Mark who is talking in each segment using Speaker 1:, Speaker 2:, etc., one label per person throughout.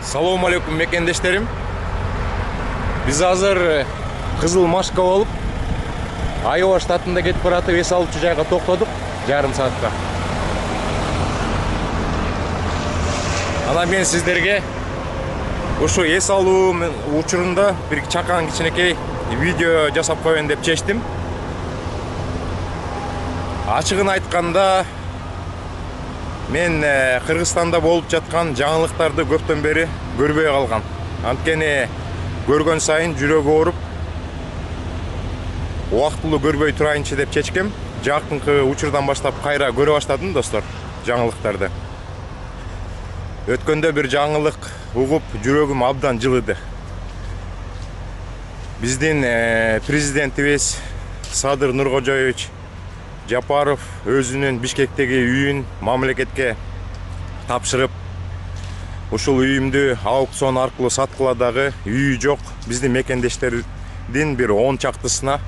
Speaker 1: Салам алейкум мекендештерим. Биз азыр Кызыл Машка болуп, Айова штатында кетип баратып, эс алуучу жайга токтодук жарым саатка. Анан мен сиздерге ушу эс алуу учурунда бир чакан кичинекей видео жасап коеюн деп чечтим. Ачыгын айтканда, мен Кыргызстанда болуп жаткан жаңылыктарды көптөн бери көрбөй калгам. Анткени көргөн сайын жүрөгү ооруп, убактылуу көрбөй турайынчы деп чечкем. Жакынкы учурдан баштап кайра көрө баштадым, достор, жаңылыктарды. Өткөндө бир жаңылык угуп, жүрөгүм абдан жылыды. Биздин президентибиз Садыр Нуркожоевич Жапаров өзүнүн Бишкектеги үйүн мамлекетке тапшырып, ушул үйүмдү аукцион аркылуу саткыладагы үйү жок биздин мекендештердин бир 10 чактысына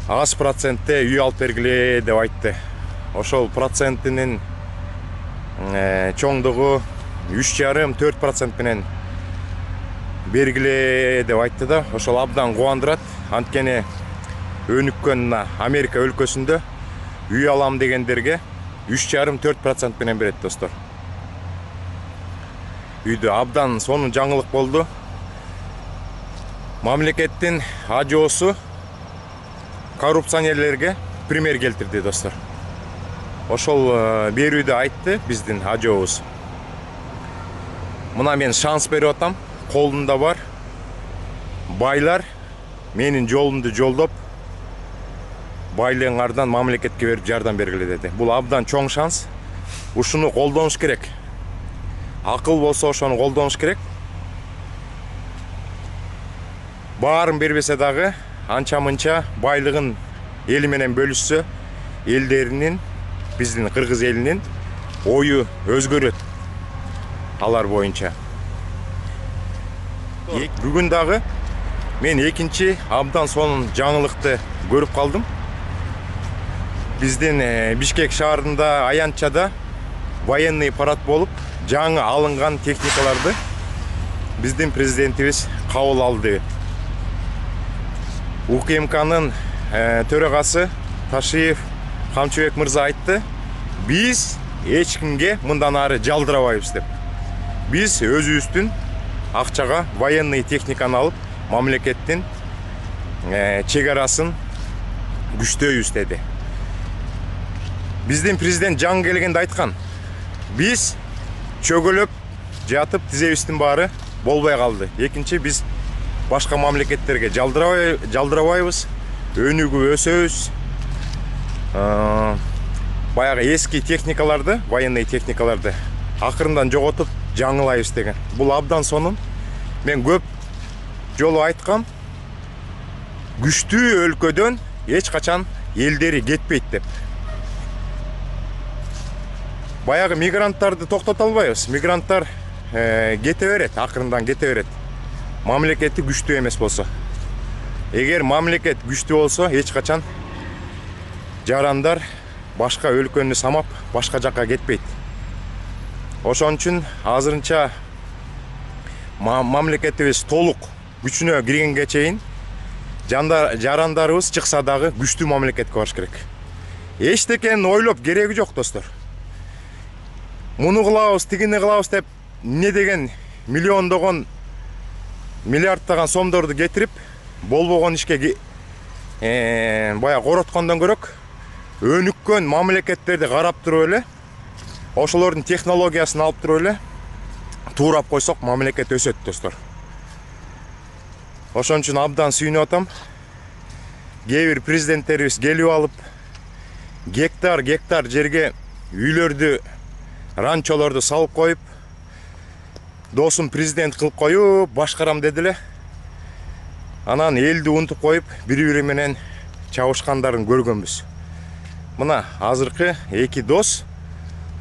Speaker 1: аз процентте үй алып бергиле деп айтты. Ошол процентинин чоңдугу 3,5–4% менен бергиле деп айтты да, ошол абдан кубандырат. Анткени өнүккөн Америка өлкөсүндө үй алам дегендерге 3,5–4% менен берет, достор. Үйдү абдан сонун жаңылык болду. Мамлекеттин ажоосу коррупционерлерге пример келтирди, достор. Ошол берүүдө айтты биздин ажообуз. Мына мен шанс берип атам, колунда бар байлар менин жолумду жолдоп, байлыгыңардан мамлекетке берип жардам бергиле деди. Бул абдан чоң шанс. Ушуну колдонуш керек. Акыл болсо ошону колдонуш керек. Баарын бербесе дагы, анча-мынча байлыгын эли менен бөлүшсө, элдеринин, биздин кыргыз элинин ою өзгөрөт алар боюнча. Бүгүн дагы мен экинчи абдан сонун жаңылыкты көрүп калдым. Биздин Бишкек шаарында аянтчада военный парад болуп, жаңы алынган техникаларды биздин президентибиз кабыл алды. УКМКнын төрагасы Ташиев Камчыбек мырза айтты: биз эч кимге мындан ары жалдырабайбыз деп. Биз өзүбүздүн акчага военный техниканы алып, мамлекеттин чек арасын күчтөйбүз деди. Биздин президент жаңы келгенде айткан: биз чөгөлөп жатып тизебиздин баары болбой калды. Экинчи, биз башка мамлекеттерге жалдырабайбыз, өнүгүп өсөбүз. Баягы эски техникаларды, военный техникаларды акырындан жоготуп жаңылайбыз деген. Бул абдан сонун. Мен көп жолу айткам, күчтүү өлкөдөн эч качан элдери кетпейт деп. Баягы мигранттарды токтото албайбыз. Мигранттар кете берет, акырындан кете берет. Мамлекети күчтүү эмес болсо. Эгер мамлекет күчтүү болсо, эч качан жарандар башка өлкөнү самап, башка жакка кетпейт. Ошон үчүн азырынча мамлекетибиз толук күчүнө киргенге чейин жарандарыбыз чыкса дагы күчтүү мамлекетке барыш керек. Эчтекени ойлоп кереги жок, достор. Муну кылабыз, тигини кылабыз деп не деген миллиондогон, миллиардтаган сомдорду кетирип, болбогон ишке баягы короткондон көрөк, өнүккөн мамлекеттерди карап туруп эле, ошолордун технологиясын алып туруп эле туурап койсок, мамлекет өсөт, достор. Ошон үчүн абдан сүйүнүп атам. Кээ бир президенттерибиз келип алып, гектар жерге үйлөрдү, ранчолорду салып коюп, досум президент кылып коюп, башкарам деди эле. Анан элди унутуп коюп, бири-бири менен чабышкандарын көргөнбүз. Мына азыркы эки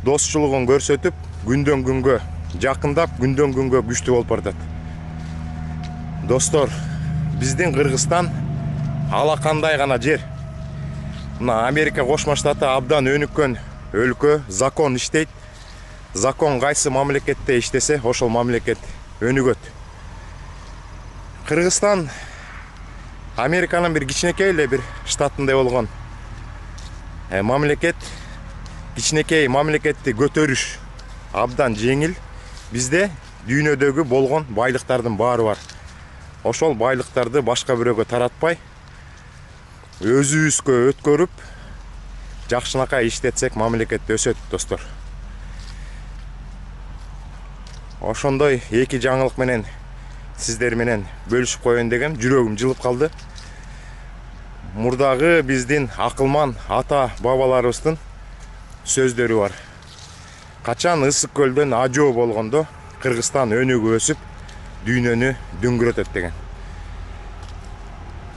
Speaker 1: достчулугун көрсөтүп, күндөн күнгө жакындап, күндөн күнгө күчтүү болуп баратат. Достор, биздин Кыргызстан алакандай гана жер. Мына Америка Кошмо Штаты абдан өнүккөн өлкө закон иштейт. Закон кайсы мамлекетте иштесе, ошол мамлекет өнүгөт. Кыргызстан Американын бир кичинекей эле бир штатындай болгон мамлекет. Кичинекей мамлекетти көтөрүш абдан жеңил. Бизде дүйнөдөгү болгон байлыктардын баары бар. Ошол байлыктарды башка бирөөгө таратпай, өзүбүзгө өткөрүп, жакшынакай иштетсек, мамлекет өсөт, достор. Ошондой эки жаңылык менен сиздер менен бөлүшүп коеюн дегем. Жүрөгүм жылып калды. Мурдагы биздин акылман ата бабаларыбыздын сөздөрү бар. Качан ысык көлдөн ажоо болгондо Кыргызстан өнүгүп өсүп, дүйнөнү дөңгөрөтөт деген.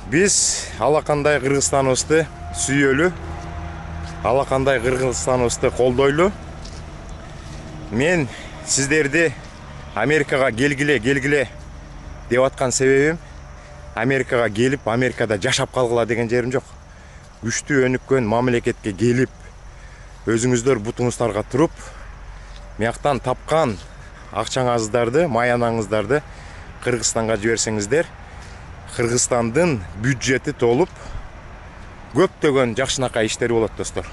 Speaker 1: Биз алакандай Кыргызстаныбызды сүйөлү, алакандай Кыргызстаныбызды колдойлу. Мен сиздерди Америкага келгиле деп аткан себебим, Америкага келип, Америкада жашап калгыла деген жерим жок. Күчтүү өнүккөн мамлекетке келип, өзүңүздөр бутуңуздарга туруп, мияктан тапкан акчаңыздарды, маянаңыздарды Кыргызстанга жиберсеңиздер, Кыргызстандын бюджети толуп, көптөгөн жакшынакай иштер болот, достор.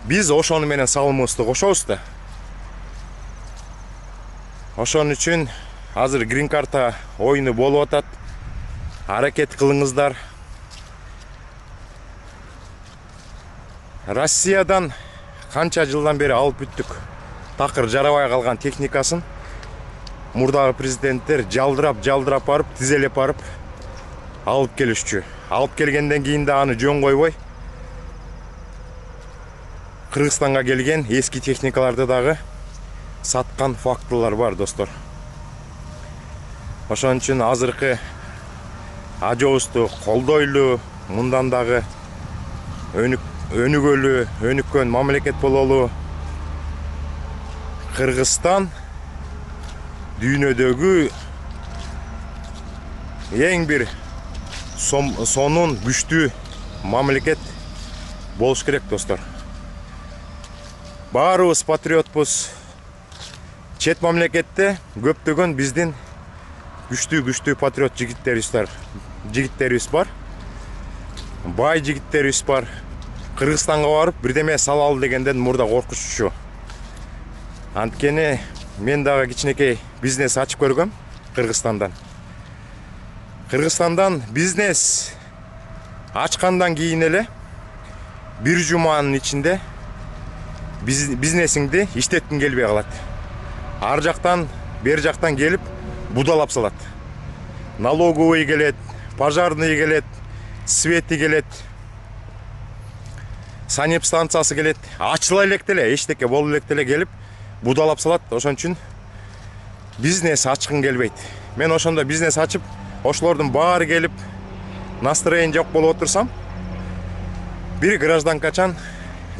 Speaker 1: Биз ошону менен салымыбызды кошобуз да. Ошон үчүн азыр грин карта оюну болуп атат. Аракет кылыңыздар. Россиядан канча жылдан бери алып бүттүк. Такыр жарабай калган техникасын мурдагы президенттер жалдырап барып, тизелеп барып алып келишчү. Алып келгенден кийин да аны жөн койбой, Кыргызстанга келген эски техникаларды дагы саткан фактылар бар, достор. Ошон үчүн азыркы ажообузду колдойлу, мындан дагы өнүгөлү, өнүккөн мамлекет бололу. Кыргызстан дүйнөдөгү эң бир сонун күчтүү мамлекет болуш керек, достор. Баарыбыз патриотпуз. Чет мамлекетте көптөгөн биздин күчтүү патриот жигиттерибиз бар. Бай жигиттерибиз бар. Кыргызстанга барып, бирдеме салалы дегенден мурда коркучу. Анткени мен дагы кичинекей бизнес ачып көргөм Кыргызстандан. Кыргызстандан бизнес ачкандан кийин эле бир жуманын ичинде бизнесиңди иштеткиң келбей калат. Ар жактан, бер жактан келип будалап салат. Налоговый келет, пожарный келет, свети келет, санэпстанциясы келет. Ачыла электе эле, эчтеке боло электе эле келип будалап салат. Ошон үчүн бизнес ачкың келбейт. Мен ошондо бизнес ачып, ошолордун баары келип настроение жок болуп отурсам, бир гражданкачан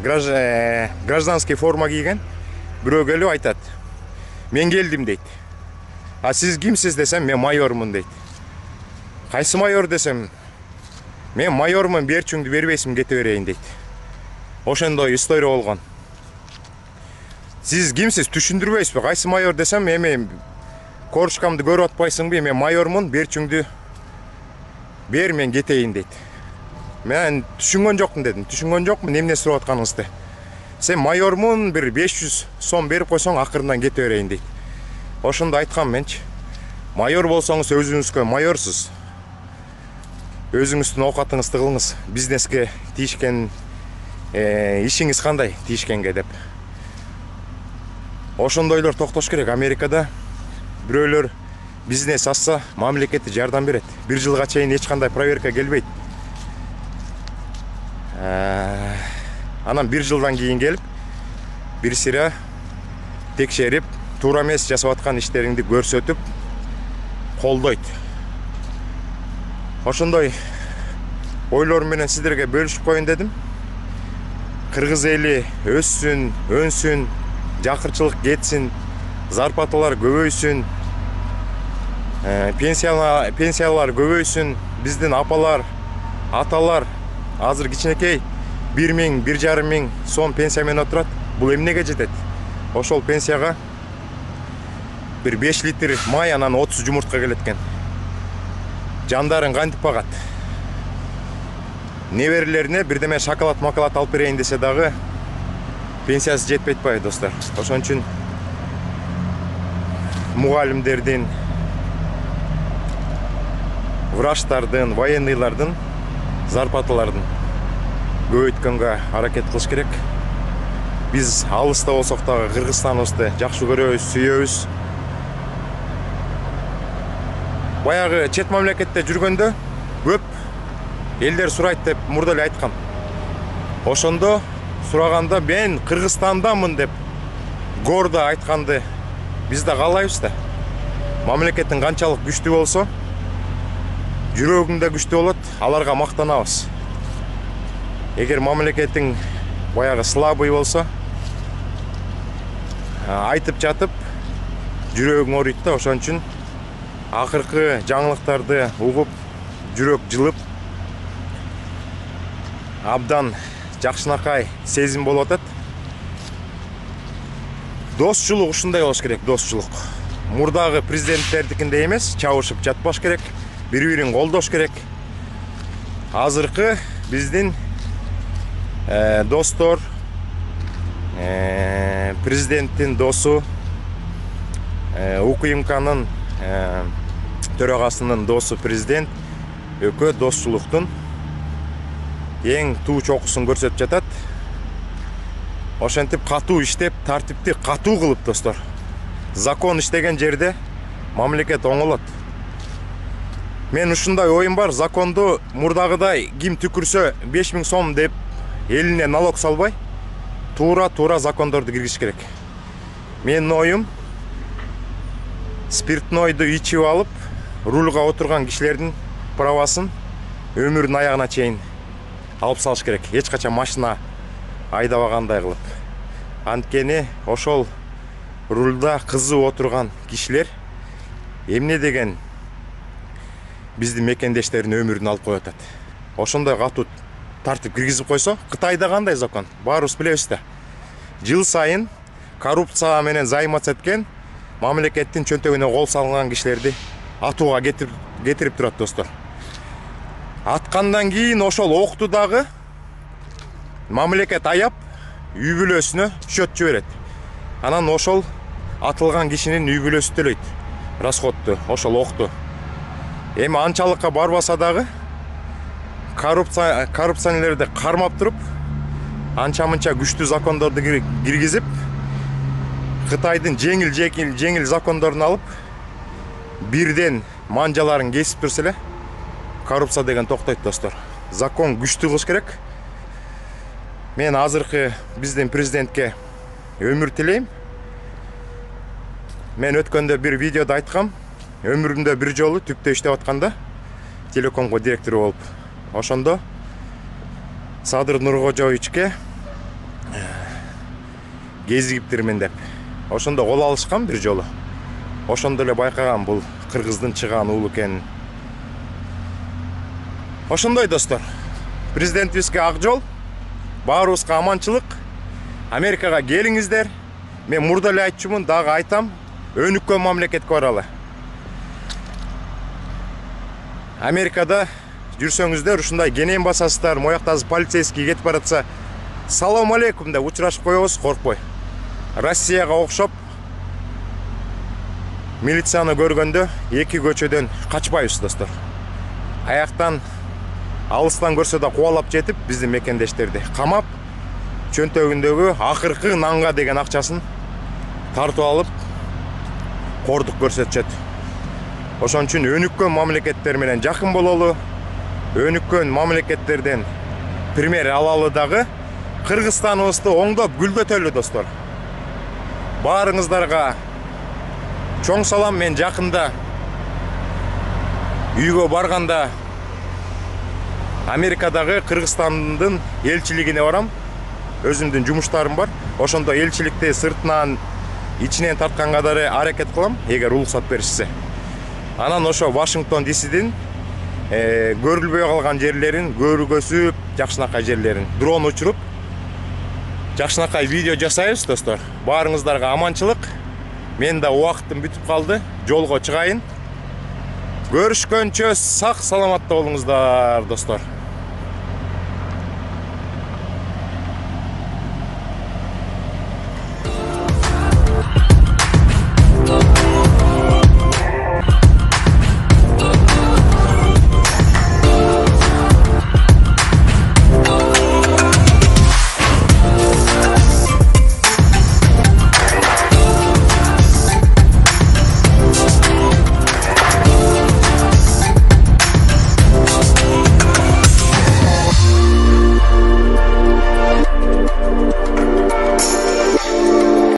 Speaker 1: гражданский форма кийген бирөө келип айтат: "Мен келдим" дейт. "А сиз кимсиз?" десем, "Мен майормун" дейт. "Кайсы майор?" десем, "Мен майормун, берчүңдү бербейсиң, кете берейин" дейт. Ошондой история болгон. "Сиз кимсиз, түшүндүрбөйсүзбү? Кайсы майор?" десем, "Эми корочкамды көрүп атпайсыңбы? Мен майормун, берчүңдү бер, мен кетейин" дейт. Мен түшүнгөн жокмун дедим. "Түшүнгөн жокмун, эмне сурап атканыңызды? Сен майормун, бир 500 сом берип койсоң, акырындан кете берейин" дейт. Ошондо айткам менчи: "Майор болсоңуз өзүңүзгө майорсуз. Өзүңүздүн оокатыңызды кылыңыз. Бизнеске тийишкен ишиңиз кандай тийишкенге" деп. Ошондойлор токтош керек. Америкада бирөөлөр бизнес ачса, мамлекети жардам берет. Бир жылга чейин эч кандай проверка келбейт. Анан бир жылдан кийин келип, бир сыйра текшерип, туура эмес жасап аткан иштериңди көрсөтүп колдойт. Ошондой ойлор менен сиздерге бөлүшүп коеюн дедим. Кыргыз эли өссүн, өнсүн, жакырчылык кетсин, зарплаталар көбөйсүн, пенсиялар көбөйсүн. Биздин апалар, аталар азыр кичинекей 1 миң, 1,5 миң сом пенсия менен отурат. Бул эмнеге жетет? Ошол пенсияга bir 5 литр май, анан 30 жумуртка келет экен. Жандарын кантип багат? Неберелерине бирдеме шоколад алып берейин десе дагы пенсиясы жетпейт атпайбы, достор. Ошон үчүн мугалимдердин, врачтардын, военныйлардын зарплаталарын көбөйткөнгө аракет кылыш керек. Биз алыста болсок дагы Кыргызстаныбызды жакшы көрөбүз, сүйөбүз. Баягы чет мамлекетте жүргөндө көп элдер сурайт деп мурда эле айткам. Ошондо сураганда мен Кыргызстандамын деп гордо айтканды биз да каалайбыз да. Мамлекеттин канчалык күчтүү болсо, жүрөгүңдө күчтүү болот, аларга мактанабыз. Эгер мамлекеттин баягы слабый болсо, айтып жатып жүрөгүң ооруйт да. Ошон үчүн акыркы жаңылыктарды угуп, жүрөк жылып, абдан жакшынакай сезим болуп атат. Достчулук ушундай болуш керек, достчулук. Мурдагы президенттердикиндей эмес, чабышып жатпаш керек, бири-бирин колдош керек. Азыркы биздин достор, президенттин досу, УКМКнын төрагасынын досу президент экөө достчулуктун эң туу чокусун көрсөтүп жатат. Ошентип катуу иштеп, тартипти катуу кылып, достор. Закон иштеген жерде мамлекет оңолот. Мен ушундай оюм бар, законду мурдагыдай ким түкүрсө 5 миң сом деп элине налог салбай, туура закондорду киргизиш керек. Менин оюм, спиртнойду ичип алып, рулга отурган кишилердин правасын өмүрүнүн аягына чейин алып салыш керек. Эч качан машина айдабагандай кылып. Анткени ошол рулда кызып отурган кишилер эмне деген биздин мекендештердин өмүрүн алып коюп атат. Ошондой катуу тартип киргизип койсо, Кытайда кандай закон? Баарыбыз билебиз да. Жыл сайын коррупция менен займатса эткен мамлекеттин чөнтөгүнө кол салган кишилерди атууга кетирип турат, достор. Аткандан кийин ошол окту дагы мамлекет аяп, үй бүлөсүнө счет жиберет. Анан ошол атылган кишинин үй бүлөсү төлөйт расходту, ошол окту. Эми анчалыкка барбаса дагы коррупционерлерди кармап туруп, анча-мынча күчтүү закондорду киргизип, Кытайдын жеңил закондорун алып, бирден манжаларын кесип турса эле коррупция деген токтойт, достор. Закон күчтүү кылыш керек. Мен азыркы биздин президентке өмүр тилейм. Мен өткөндө бир видеодо айткам, өмүрүмдө бир жолу түптө иштеп атканда телекомго директор болуп, ошондо Садыр Нуркожоевичке кезигиптирмин деп. Ошондо кол алышкам бир жолу. Ошондо эле байкагам бул кыргыздын чыган уулу экенин. Ошондой, достор. Президентибизге ак жол, баарыбызга аманчылык. Америкага келиңиздер. Мен мурда эле айтчумун, дагы айтам, өнүккөн мамлекетке баралы. Америкада жүрсөңүздөр, ушундай кенен басасыздар, мояктазы полицейский кетип баратса, салам алейкум деп учурашып коебуз, коркпой. Россияга окшоп милицияны көргөндө эки көчөдөн качпайбыз, достор. Аяктан алыстан көрсө да кубалап жетип, биздин мекендештерди камап, чөнтөгүндөгү акыркы нанга деген акчасын тартып алып, кордук көрсөтүшөт. Ошон үчүн өнүккөн мамлекеттер менен жакын бололу, өнүккөн мамлекеттерден пример алалы дагы Кыргызстаныбызды оңдоп гүлдөтөлү, достор. Баарыңыздарга чоң салам. Мен жакында үйгө барганда Америкадагы Кыргызстандын элчилигине барам. Өзүмдүн жумуштарым бар. Ошондо элчиликти сыртынан, ичинен тартканга да аракет кылам, эгер уруксат беришсе. Анан ошо Вашингтон ДСдин көрүлбөй калган жерлерин көргөзүп, жакшынакай жерлерин дрон учуруп жакшынакай видео жасайбыз достор. Баарыңыздарга аманчылык. Мен да убактым бүтүп калды. Жолго чыгайын. Көрүшкөнчө сак саламатта болуңуздар достор.